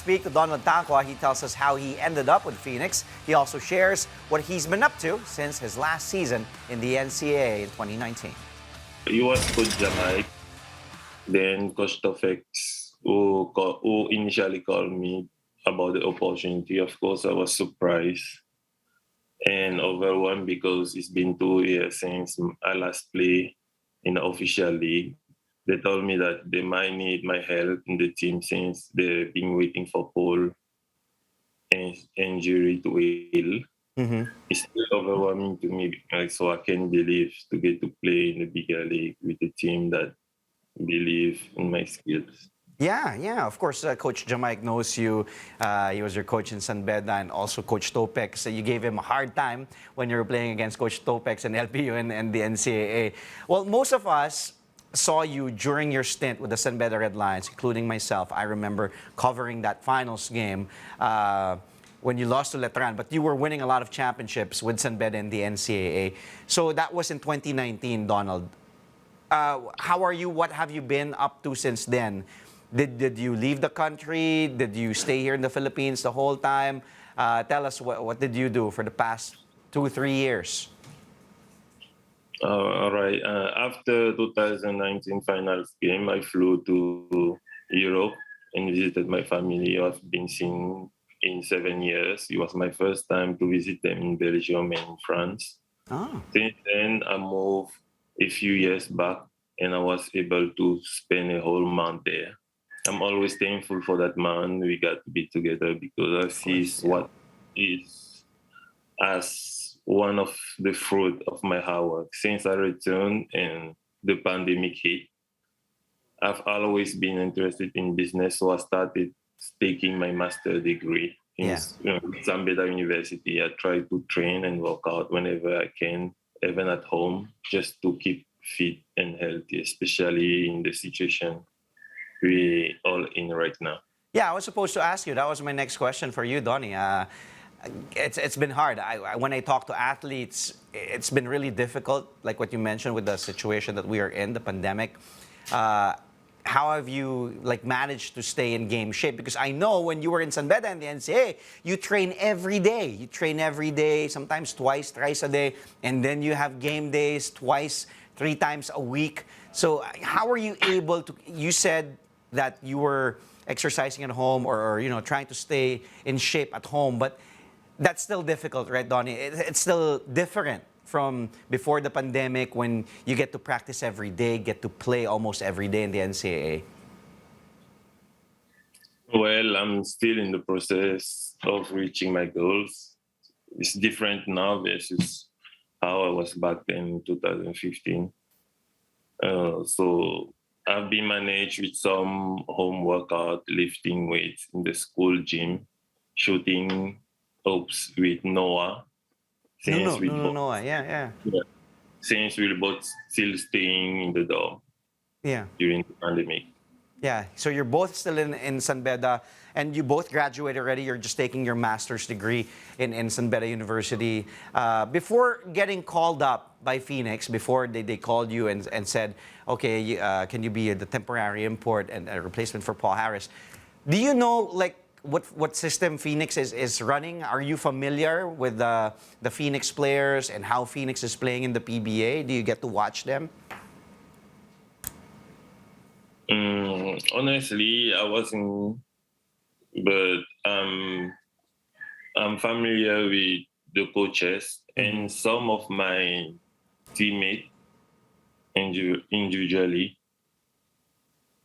speak to Donald Tankoua, he tells us how he ended up with Phoenix. He also shares what he's been up to since his last season in the NCAA in 2019. He was Coach Jamaica, then Coach Tofex, who initially called me about the opportunity. Of course, I was surprised and overwhelmed because it's been 2 years since I last played in the official league. They told me that they might need my help in the team since they've been waiting for Paul and injury to heal. Mm-hmm. It's still overwhelming to me, so I can't believe to get to play in the bigger league with a team that believe in my skills. Yeah, of course, Coach Jamaica knows you. He was your coach in San Beda, and also Coach Topex. So you gave him a hard time when you were playing against Coach Topex and LPU and the NCAA. Well, most of us saw you during your stint with the San Beda Red Lions, including myself. I remember covering that finals game when you lost to Letran, but you were winning a lot of championships with San Beda and the NCAA. So that was in 2019, Donald. How are you? What have you been up to since then? Did you leave the country? Did you stay here in the Philippines the whole time? Tell us, what did you do for the past 2-3 years? All right. After 2019 finals game, I flew to Europe and visited my family. I've been seeing in 7 years. It was my first time to visit them in Belgium and in France. Oh. Since then, I moved a few years back and I was able to spend a whole month there. I'm always thankful for that month we got to be together because I see what is as one of the fruit of my hard work. Since I returned and the pandemic hit, I've always been interested in business, so I started taking my master's degree in San Beda University. I try to train and work out whenever I can, even at home, just to keep fit and healthy, especially in the situation we all in right now. Yeah, I was supposed to ask you. That was my next question for you, Donnie. It's been hard. When I talk to athletes, it's been really difficult, like what you mentioned with the situation that we are in, the pandemic. How have you managed to stay in game shape? Because I know when you were in San Beda and the NCAA, you train every day. You train every day, sometimes twice, thrice a day, and then you have game days twice, 3 times a week. So how are you able to? You said that you were exercising at home or trying to stay in shape at home, but that's still difficult, right, Donnie? It's still different from before the pandemic when you get to practice every day, get to play almost every day in the NCAA. Well, I'm still in the process of reaching my goals. It's different now versus how I was back then in 2015. So I've been managed with some home workout, lifting weights in the school gym, shooting hopes with Noah. Noah, yeah. Since we're both still staying in the dorm during the pandemic. Yeah, so you're both still in San Beda, and you both graduated already. You're just taking your master's degree in San Beda University. Before getting called up by Phoenix, before they called you and said, okay, can you be the temporary import and a replacement for Paul Harris, do you know what system Phoenix is running? Are you familiar with the Phoenix players and how Phoenix is playing in the PBA? Do you get to watch them? Honestly, I wasn't, but I'm familiar with the coaches and some of my teammates individually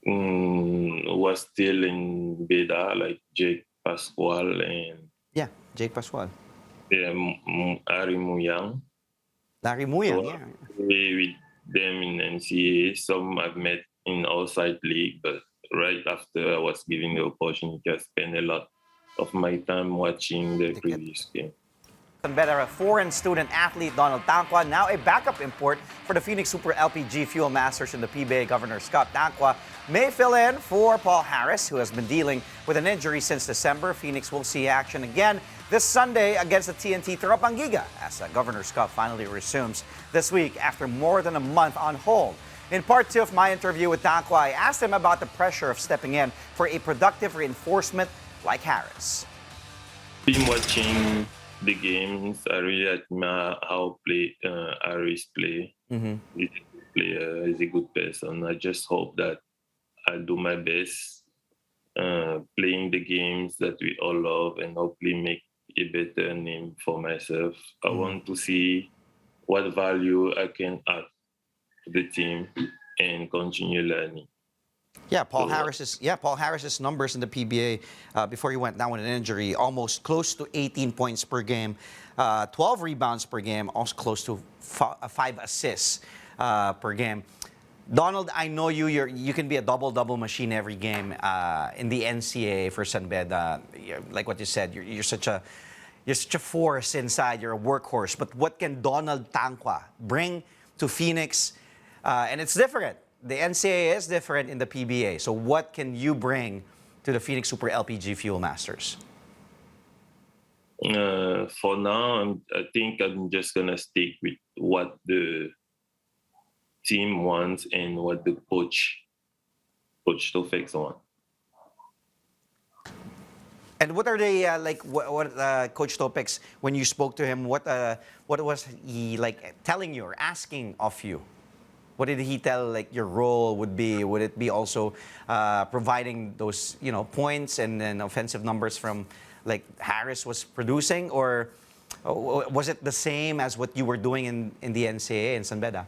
was still in Beda, like Jake Pascual and Jake Pascual, Ari Muyang. Larry Muyang, So with them in NCAA, some I've met in outside league, but right after I was given the opportunity, I spent a lot of my time watching the previous game. San Beda foreign student athlete Donald Tankoua, now a backup import for the Phoenix Super LPG Fuel Masters in the PBA Governor's Cup. Tankoua may fill in for Paul Harris, who has been dealing with an injury since December. Phoenix will see action again this Sunday against the TNT Tarapangiga as the Governor's Cup finally resumes this week after more than a month on hold. In part 2 of my interview with Tankoua, I asked him about the pressure of stepping in for a productive reinforcement like Harris. Been watching the games. I really admire how Aris play. Mm-hmm. He's a good player. He's a good person. I just hope that I do my best playing the games that we all love and hopefully make a better name for myself. I Mm-hmm. want to see what value I can add to the team and continue learning. Yeah, Paul So Harris's numbers in the PBA before he went down with an injury, almost close to 18 points per game, 12 rebounds per game, also close to 5 assists per game. Donald, I know you can be a double-double machine every game in the NCAA for San Beda. Like what you said, you're such a force inside. You're a workhorse. But what can Donald Tankoua bring to Phoenix? And it's different. The NCAA is different in the PBA. So what can you bring to the Phoenix Super LPG Fuel Masters? for now, I think I'm just gonna stick with what the team wants and what the coach Tofex wants. And what are they like? What Coach Topex, when you spoke to him, what was he like telling you or asking of you? What did he tell like your role would be? Would it be also providing those points and offensive numbers from like Harris was producing, or was it the same as what you were doing in the NCAA in San Beda?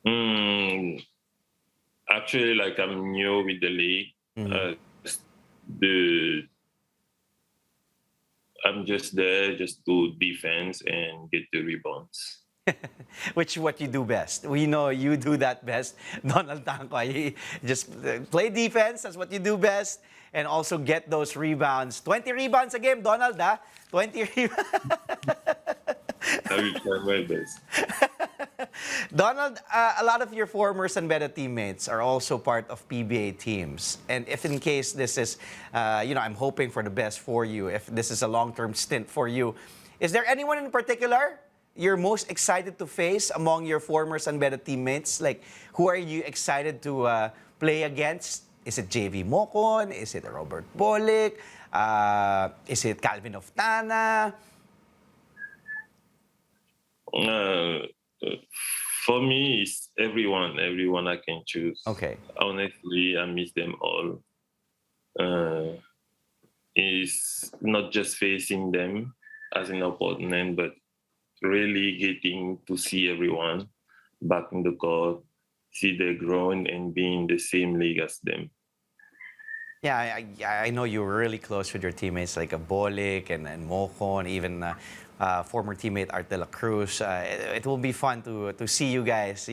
Mm, actually, like I'm new with the league. Mhm. The I'm just there just to defense and get the rebounds. Which what you do best. We know you do that best. Donald Tankoua, you just play defense. That's what you do best. And also get those rebounds. 20 rebounds a game, Donald, ah? 20 rebounds. I will try my best. Donald, a lot of your former San Beda teammates are also part of PBA teams. And if in case this is, I'm hoping for the best for you, if this is a long-term stint for you, is there anyone in particular you're most excited to face among your former San Beda teammates? Like, who are you excited to play against? Is it JV Mocon? Is it Robert Bolick? Is it Calvin Oftana? Uh, for me, it's everyone I can choose. Okay. Honestly, I miss them all. It's not just facing them as an opponent, but really getting to see everyone back in the court, see their growing and be in the same league as them. Yeah, I know you were really close with your teammates like Bolik and Mocon, even former teammate Art de la Cruz. It will be fun to see you guys,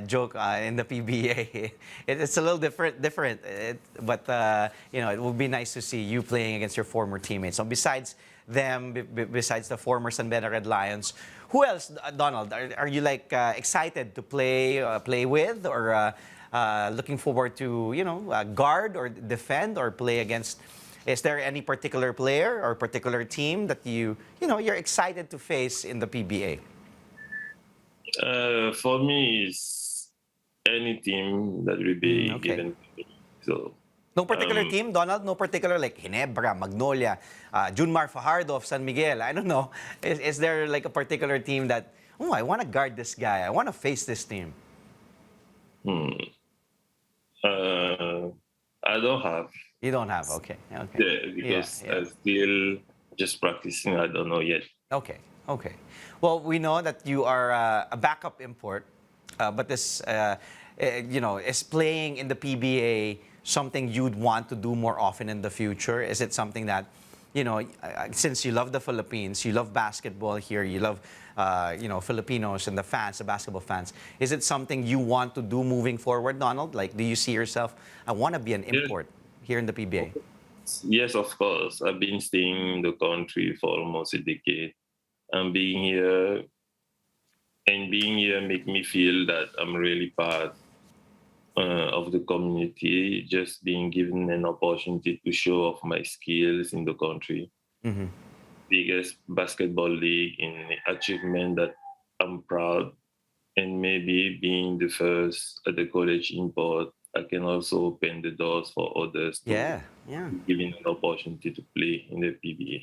joke in the PBA. It's a little different, but it will be nice to see you playing against your former teammates. So besides them, besides the former San Beda Red Lions, who else, Donald? Are you like excited to play with, or looking forward to guard or defend or play against? Is there any particular player or particular team that you're excited to face in the PBA? For me, it's any team that will be Okay. given to me. So No particular team, Donald? No particular like Ginebra, Magnolia, Junmar Fajardo of San Miguel? I don't know. Is there like a particular team that, I want to guard this guy. I want to face this team? I don't have. You don't have? Okay. Because Yeah. I'm still just practicing. I don't know yet. Okay. Well, we know that you are a backup import, but this, is playing in the PBA something you'd want to do more often in the future? Is it something that, since you love the Philippines, you love basketball here, you love, Filipinos and the fans, the basketball fans, is it something you want to do moving forward, Donald? Like, do you see yourself, I want to be an import here in the PBA? Yes, of course. I've been staying in the country for almost a decade. And being here make me feel that I'm really part of the community, just being given an opportunity to show off my skills in the country. Mm-hmm. Biggest basketball league in achievement that I'm proud, and maybe being the first at the college import I can also open the doors for others to Yeah, yeah. be given an opportunity to play in the PBA.